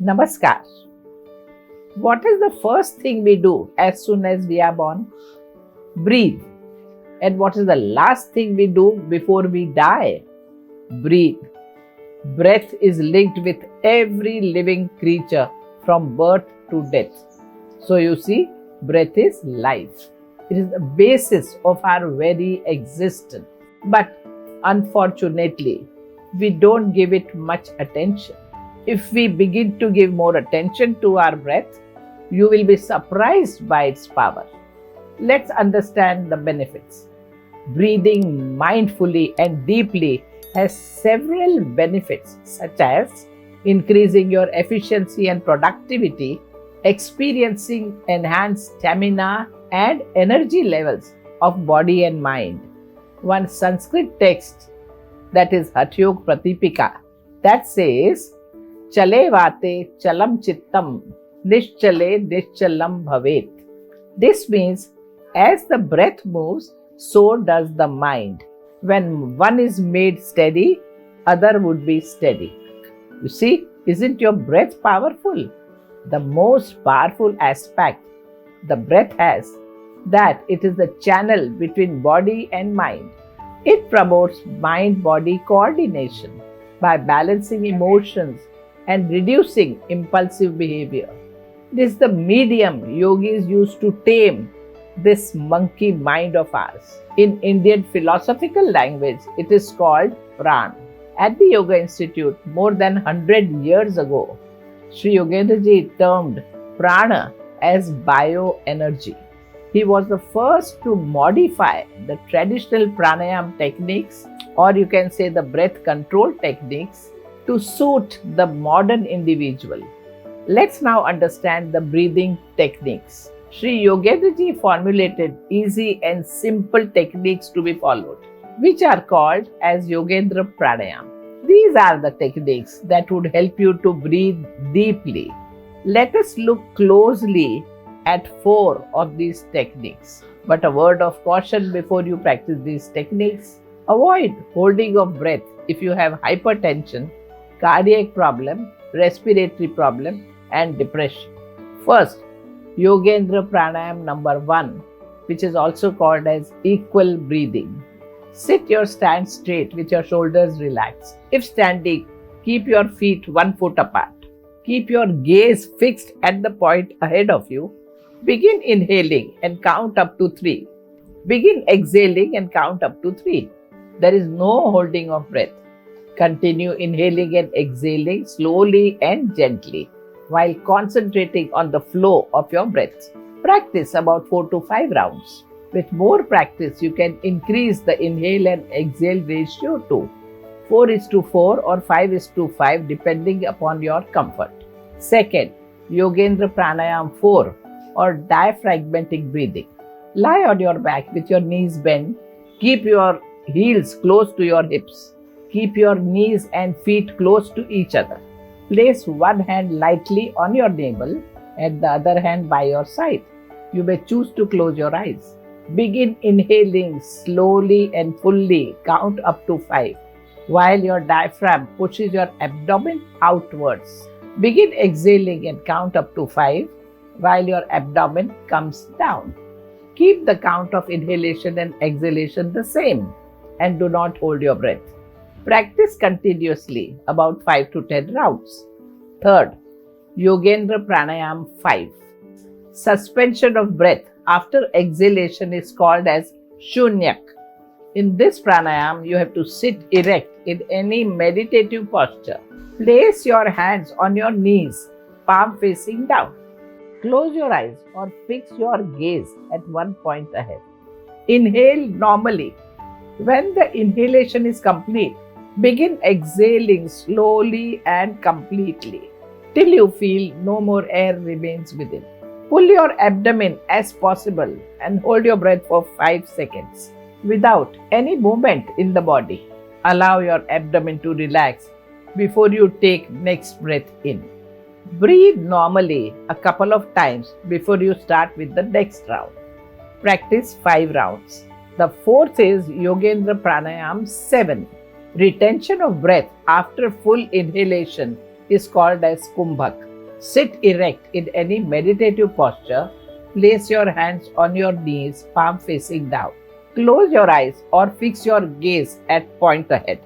Namaskar. What is the first thing we do as soon as we are born? Breathe. And what is the last thing we do before we die? Breathe. Breath is linked with every living creature from birth to death. So you see, breath is life. It is the basis of our very existence. But unfortunately, we don't give it much attention. If we begin to give more attention to our breath, you will be surprised by its power. Let's understand the benefits. Breathing mindfully and deeply has several benefits, such as increasing your efficiency and productivity, experiencing enhanced stamina and energy levels of body and mind. One Sanskrit text, that is Hatyog Pratipika, that says, Chale vate chalam chittam, nischale nischalam bhavet. This means, as the breath moves, so does the mind. When one is made steady, other would be steady. You see, isn't your breath powerful? The most powerful aspect the breath has, that it is the channel between body and mind. It promotes mind-body coordination by balancing emotions and reducing impulsive behavior. It is the medium yogis use to tame this monkey mind of ours. In Indian philosophical language, it is called Pran. At the Yoga Institute, more than 100 years ago, Sri Yogendra ji termed Prana as bioenergy. He was the first to modify the traditional pranayam techniques, or you can say the breath control techniques, to suit the modern individual. Let's now understand the breathing techniques. Sri Yogendra ji formulated easy and simple techniques to be followed, which are called as Yogendra Pranayam. These are the techniques that would help you to breathe deeply. Let us look closely at 4 of these techniques. But a word of caution before you practice these techniques: avoid holding of breath if you have hypertension, cardiac problem, respiratory problem, and depression. First, Yogendra Pranayam number 1, which is also called as equal breathing. Sit or stand straight with your shoulders relaxed. If standing, keep your feet 1 foot apart. Keep your gaze fixed at the point ahead of you. Begin inhaling and count up to 3. Begin exhaling and count up to 3. There is no holding of breath. Continue inhaling and exhaling slowly and gently while concentrating on the flow of your breath. Practice about 4 to 5 rounds. With more practice, you can increase the inhale and exhale ratio to 4:4 or 5:5 depending upon your comfort. Second, Yogendra Pranayam 4 or diaphragmatic breathing. Lie on your back with your knees bent. Keep your heels close to your hips. Keep your knees and feet close to each other. Place one hand lightly on your navel and the other hand by your side. You may choose to close your eyes. Begin inhaling slowly and fully. Count up to 5 while your diaphragm pushes your abdomen outwards. Begin exhaling and count up to 5 while your abdomen comes down. Keep the count of inhalation and exhalation the same and do not hold your breath. Practice continuously about 5 to 10 rounds. Third, Yogendra Pranayam 5. Suspension of breath after exhalation is called as Shunyak. In this pranayam, you have to sit erect in any meditative posture. Place your hands on your knees, palm facing down. Close your eyes or fix your gaze at one point ahead. Inhale normally. When the inhalation is complete, begin exhaling slowly and completely till you feel no more air remains within. Pull your abdomen as possible and hold your breath for 5 seconds without any movement in the body. Allow your abdomen to relax before you take next breath in. Breathe normally a couple of times before you start with the next round. Practice 5 rounds. The fourth is Yogendra Pranayam 7. Retention of breath after full inhalation is called as Kumbhak. Sit erect in any meditative posture. Place your hands on your knees, palm facing down. Close your eyes or fix your gaze at point ahead.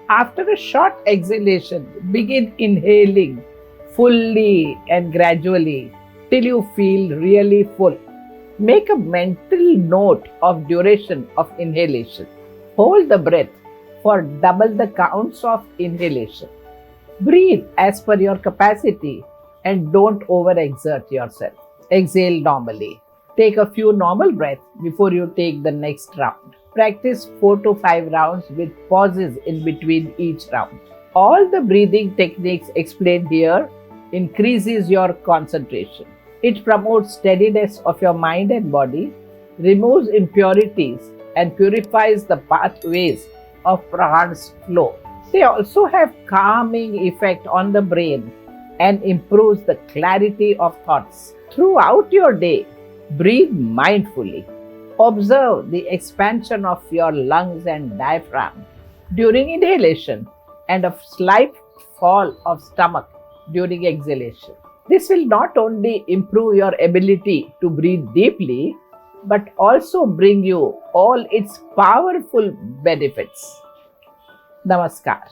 After a short exhalation, begin inhaling fully and gradually till you feel really full. Make a mental note of duration of inhalation. Hold the breath for double the counts of inhalation. Breathe as per your capacity and don't overexert yourself. Exhale normally. Take a few normal breaths before you take the next round. Practice 4 to 5 rounds with pauses in between each round. All the breathing techniques explained here increases your concentration. It promotes steadiness of your mind and body, removes impurities, and purifies the pathways of prana's flow. They also have calming effect on the brain and improves the clarity of thoughts. Throughout your day, breathe mindfully. Observe the expansion of your lungs and diaphragm during inhalation and a slight fall of stomach during exhalation. This will not only improve your ability to breathe deeply, but also bring you all its powerful benefits. Namaskar.